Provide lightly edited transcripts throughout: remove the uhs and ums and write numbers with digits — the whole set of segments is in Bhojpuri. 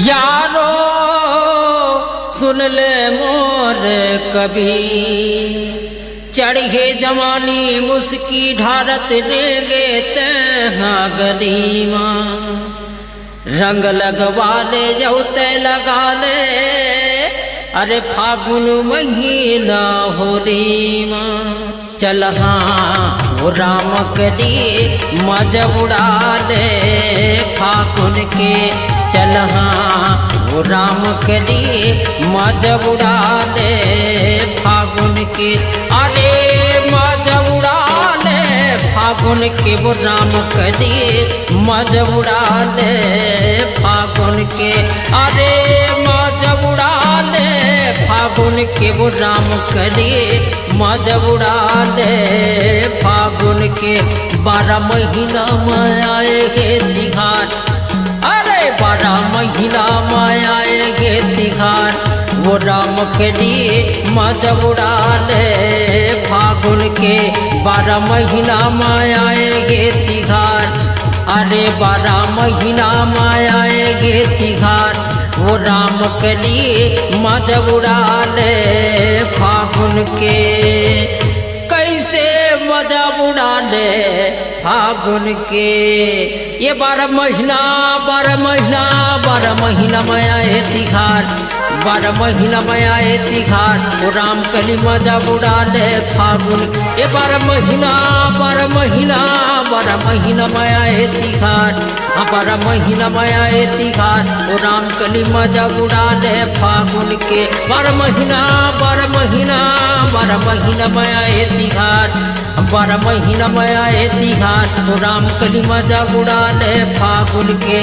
यारो सुन ले मोर कभी चढ़े जवानी मुस्की ढारत रेगे तहा गरीमा रंग लगवा ले जौते लगा ले अरे फागुन महीना होलीमा चल हाँ वो राम कली मज उड़ा ले फागुन के चल हाँ वो राम कली मज उड़ा ले फागुन के अरे मज उड़ा ले फागुन के वो राम कली मज उड़ा ले फागुन के अरे मज उड़ा ले फागुन के वो राम कली मज उड़ा ले फागुन के 12 महीना में आएगे तिहार अरे 12 महीना में आएगे तिहार वो राम के लिए मज उड़ा ले फागुन के 12 महीना में आएगे तिहार अरे 12 महीना में आएगे तिहार वो राम के लिए मज उड़ा ले फागुन के कैसे मजा उड़ा ले फागुन के ये 12 महीना में आए तिहार 12 महीना में आए तिहार वो राम कली मजा उड़ा ले फागुन ये 12 महीना में आए तिहार 12 महीना में आए तिहार वो राम कली मजा उड़ा ले फागुन के 12 महीना में आए तिहार 12 महीना में आए तिहार वो राम कली मजा उड़ा ले फागुन के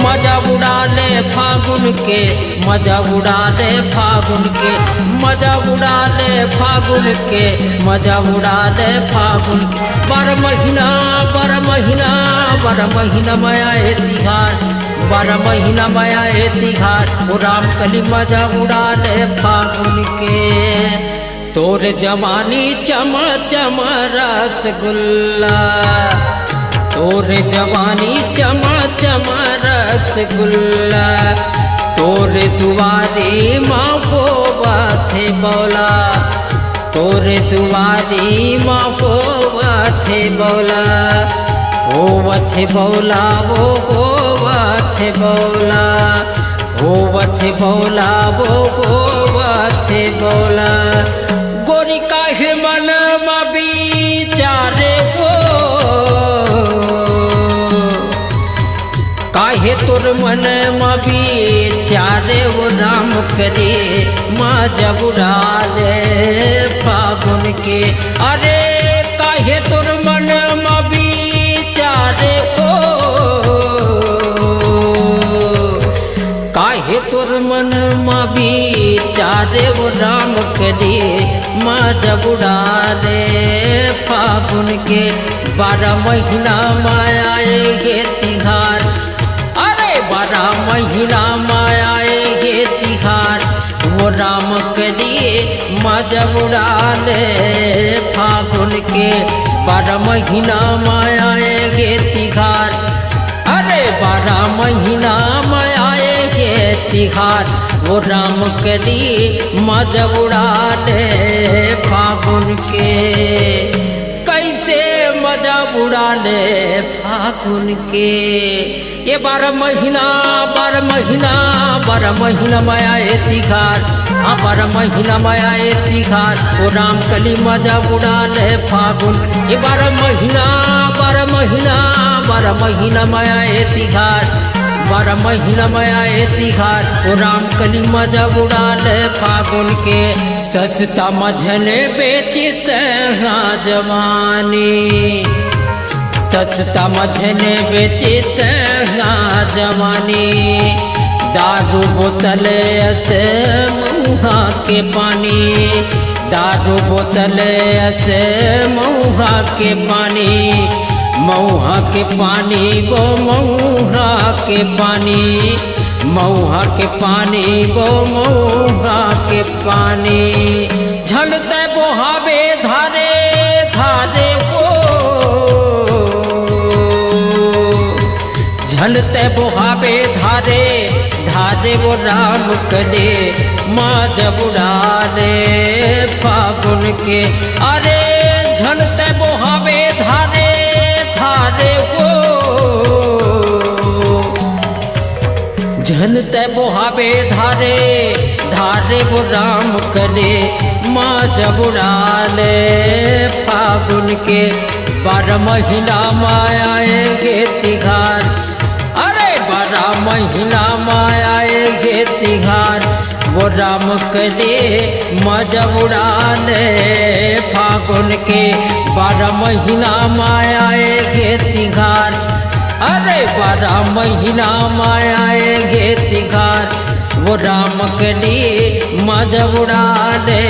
मजा उड़ा ले फागुन के मजा उड़ा ले फागुन के मजा उड़ा ले फागुन के मजा उड़ा ले फागुन के 12 महीना में आए तिहार 12 महीना में आए तिहार वो राम कली मजा उड़ा ले फागुन के तोर जवानी चम चम रसगुल्ला तोर जवानी चम चम रसगुल्ला तोर दुआरे माँ बोवा थे बोला तोर दुआरे माँ बोवा थे बोला ओ वथे बोला वो वथे बोला ओ वथे बोला वो वथे बोला गोरी काहे मन विचारे वो काहे तोर मन विचारे वो राम करे मजा उड़ा ले फागुन के अरे काहे तोर मन विचारे वो काहे तोर मन विचारे वो राम कली मजा उड़ा ले फागुन के 12 महीना में आएगे तिहार अरे 12 महीना में आएगे तिहार वो राम कली मजा उड़ा ले फागुन के 12 महीना में आएगे तिहार अरे 12 महीना में आएगे तिहार वो राम कली मजा उड़ा ले फागुन के कैसे मजा उड़ा ले फागुन के ये 12 महीना में आए तिहार 12 महीना में आए तिहार वो राम कली मजा उड़ा ले फागुन ये 12 महीना में आए तिहार 12 महीना में आए तिहार वो राम कली मजा उड़ा ले फागुन के सस्ता मझने बेचते हाँ जवानी सस्ता मझने बेचते हाँ जवानी दारू बोतल ऐसे मुहा के पानी दारू बोतल ऐसे मुहा के पानी मऊहा के पानी वो मऊहा के पानी मऊहा के पानी वो मऊहा के पानी झलते बोहावे धारे धारे वो झलते बोहावे धारे धारे धारे वो राम कले मजा उड़ाले फागुन के। अरे झनते बोहावे धारे धारे वो, झनते बोहावे धारे धारे वो राम कले मजा उड़ाले फागुन के। 12 महीना आएंगे तिहार, अरे 12 महीना आएंगे तिहार, वो राम कले मजा उड़ाले फागुन के। 12 महीना आएंगे तिहार, अरे 12 महीना आएंगे तिहार, वो राम कले मजा उड़ाले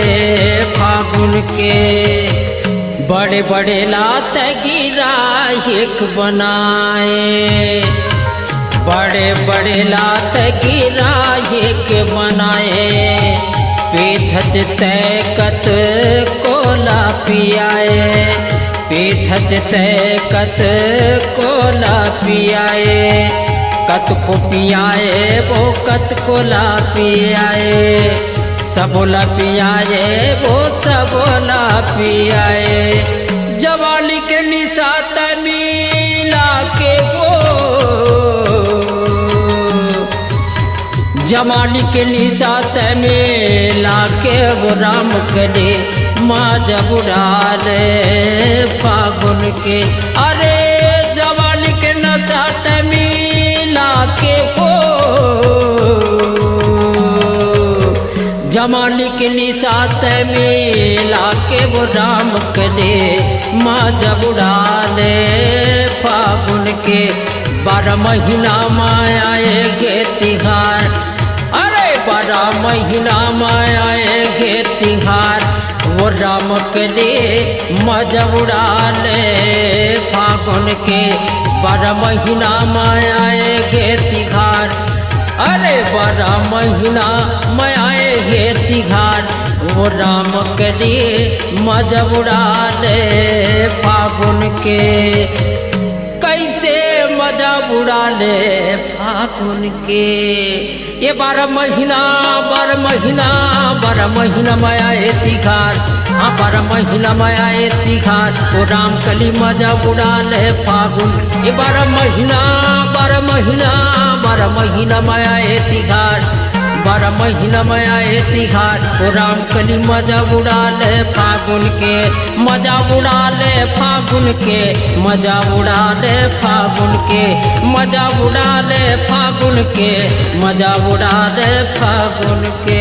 फागुन के। बड़े बड़े लात गिरा एक बनाए, बड़े बड़े लात गिरा एक बनाए, पीठच तैकत कोला पियाए, पीठच तैकत कोला पियाए, कत को पियाए वो कत कोला पियाए, सबोला पियाए वो सबोला पियाए। जवानी के निशात मिला के वो, जवानी के निशात मिला के वो राम कले मजा उड़ाले फागुन के। अरे जवानी के निशात मिला के वो, जमानी के निशात मिला के वो राम कले मजा उड़ाले फागुन के। 12 महीना आएंगे तिहार, अरे 12 महीना आएंगे तिहार, वो राम कले मजा उड़ाले फागुन के। 12 महीना आएंगे तिहार, अरे 12 महीना आएंगे तिहार, वो राम कले मजा उड़ाले फागुन के। कैसे मजा उड़ाले फागुन के। ये 12 महीना 12 महीना 12 महीना में आए तिहार, हाँ 12 महीना में आए तिहार, वो राम कली मजा उड़ाले फागुन। ये 12 महीना 12 महीना 12 महीना में आए तिहार, 12 महीना में आए तिहार, वो राम कली मजा उड़ाले फागुन के। मजा उड़ाले फागुन के, मजा उड़ाले फागुन के, मजा उड़ाले फागुन के, मजा उड़ाले फागुन के।